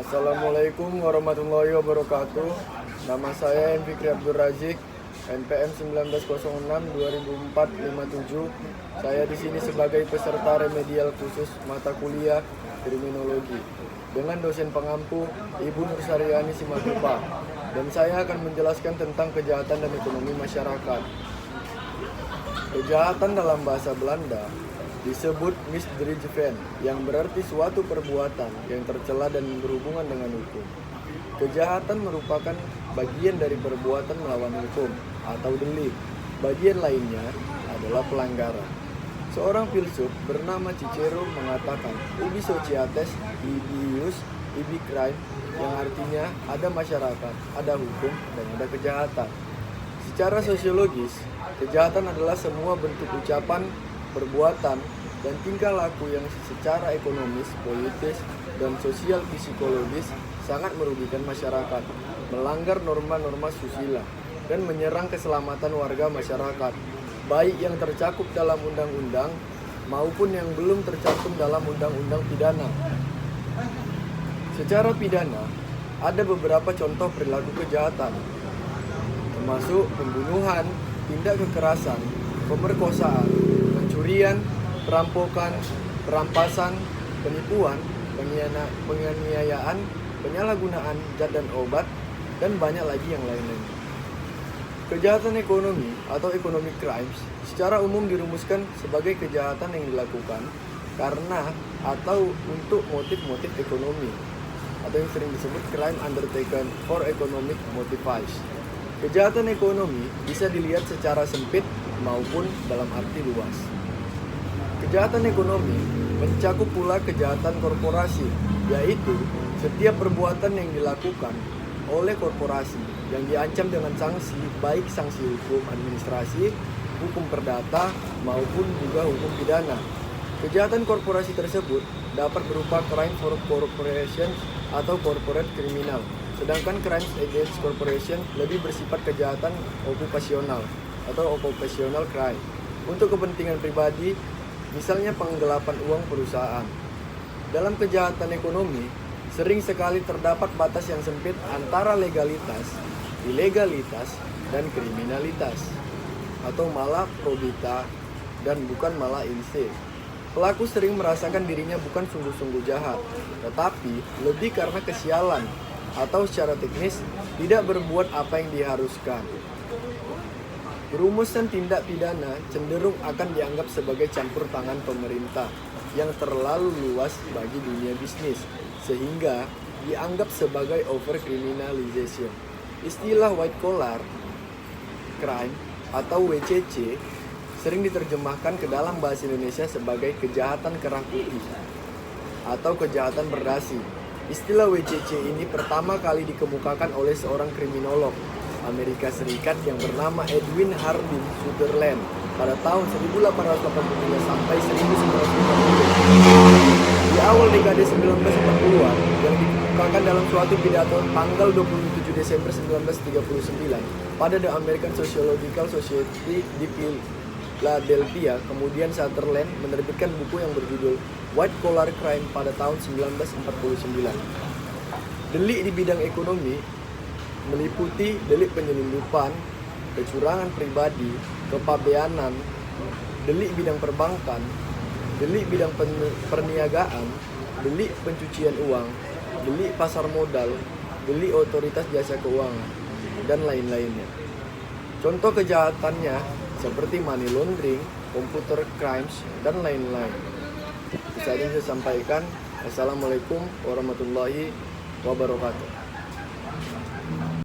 Assalamualaikum warahmatullahi wabarakatuh. Nama saya M. Fikri Abdul Razik, NPM 1906-2004-57. Saya di sini sebagai peserta remedial khusus mata kuliah kriminologi dengan dosen pengampu Ibu Nursaryani Simatupang, dan saya akan menjelaskan tentang kejahatan dan ekonomi masyarakat. Kejahatan dalam bahasa Belanda disebut misdrijven, yang berarti suatu perbuatan yang tercela dan berhubungan dengan hukum. Kejahatan merupakan bagian dari perbuatan melawan hukum atau delik. Bagian lainnya adalah pelanggaran. Seorang filsuf bernama Cicero mengatakan ubi societas ibi ibi crime, yang artinya ada masyarakat, ada hukum, dan ada kejahatan. Secara sosiologis, kejahatan adalah semua bentuk ucapan, perbuatan, dan tingkah laku yang secara ekonomis, politis, dan sosial psikologis sangat merugikan masyarakat, melanggar norma-norma susila, dan menyerang keselamatan warga masyarakat, baik yang tercakup dalam undang-undang maupun yang belum tercantum dalam undang-undang pidana. Secara pidana, ada beberapa contoh perilaku kejahatan, termasuk pembunuhan, tindak kekerasan, pemerkosaan, pencurian, perampokan, perampasan, penipuan, penganiayaan, penyalahgunaan zat dan obat, dan banyak lagi yang lain-lain. Kejahatan ekonomi atau economic crimes secara umum dirumuskan sebagai kejahatan yang dilakukan karena atau untuk motif-motif ekonomi, atau yang sering disebut crime undertaken for economic motives. Kejahatan ekonomi bisa dilihat secara sempit maupun dalam arti luas. Kejahatan ekonomi mencakup pula kejahatan korporasi, yaitu setiap perbuatan yang dilakukan oleh korporasi yang diancam dengan sanksi, baik sanksi hukum administrasi, hukum perdata, maupun juga hukum pidana. Kejahatan korporasi tersebut dapat berupa crime for corporation atau corporate criminal, sedangkan crimes against corporation lebih bersifat kejahatan okupasional atau occupational crime untuk kepentingan pribadi, misalnya penggelapan uang perusahaan. Dalam kejahatan ekonomi, sering sekali terdapat batas yang sempit antara legalitas, ilegalitas, dan kriminalitas, atau malah probita dan bukan malah inse. Pelaku sering merasakan dirinya bukan sungguh-sungguh jahat, tetapi lebih karena kesialan atau secara teknis tidak berbuat apa yang diharuskan. Rumusan tindak pidana cenderung akan dianggap sebagai campur tangan pemerintah yang terlalu luas bagi dunia bisnis, sehingga dianggap sebagai overcriminalization. Istilah white collar crime atau WCC sering diterjemahkan ke dalam bahasa Indonesia sebagai kejahatan kerah putih atau kejahatan berdasi. Istilah WCC ini pertama kali dikemukakan oleh seorang kriminolog Amerika Serikat yang bernama Edwin Hardin Sutherland pada tahun 1883 sampai 1950. Di awal dekade 1940-an yang dikemukakan dalam suatu pidato tanggal 27 Desember 1939 pada The American Sociological Society di Philadelphia. Kemudian Sutherland menerbitkan buku yang berjudul White Collar Crime pada tahun 1949. Delik di bidang ekonomi meliputi delik penyelundupan, kecurangan pribadi, kepabeanan, delik bidang perbankan, delik bidang perniagaan, delik pencucian uang, delik pasar modal, delik otoritas jasa keuangan, dan lain-lainnya. Contoh kejahatannya seperti money laundering, computer crimes, dan lain-lain. Bisa saya sampaikan. Assalamualaikum warahmatullahi wabarakatuh.